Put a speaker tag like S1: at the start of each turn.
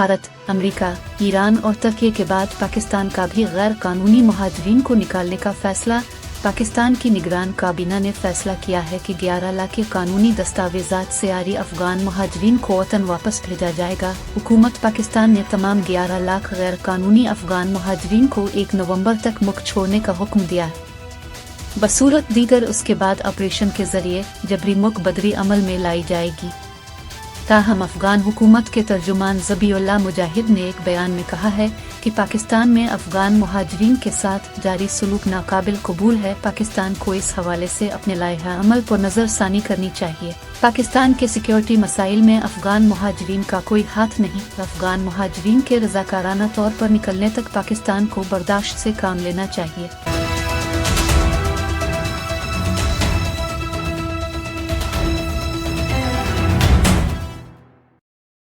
S1: Bharat, America, Iran और तुर्की के बाद पाकिस्तान का भी गैर कानूनी मुहाजिरीन को निकालने का फैसला। पाकिस्तान की निगरान काबीना ने फैसला किया है कि 11 लाख के कानूनी दस्तावेजात से आरी अफगान मुहाजिरीन को वतन वापस भेजा जाएगा। हुकूमत पाकिस्तान ने तमाम 11 लाख गैर कानूनी अफगान मुहाजिरीन को 1 नवंबर तक मुक्त छोड़ने का हुक्म दिया है। बसूरत दीगर उसके बाद ऑपरेशन के जरिए जबरी मुक बदरी अमल में लाई जाएगी। ताहम अफगान हुकूमत के तर्जुमान ज़बीउल्लाह मुजाहिद ने एक बयान में कहा है कि पाकिस्तान में अफगान मुहाजिरीन के साथ जारी सलूक नाकाबिल कबूल है। पाकिस्तान को इस हवाले से अपने लाइहा अमल पर नज़रसानी करनी चाहिए। पाकिस्तान के सिक्योरिटी मसाइल में अफगान मुहाजिरीन का कोई हाथ नहीं। अफगान मुहाजिरीन के रज़ाकाराना तौर पर निकलने तक पाकिस्तान को बर्दाश्त से काम लेना चाहिए।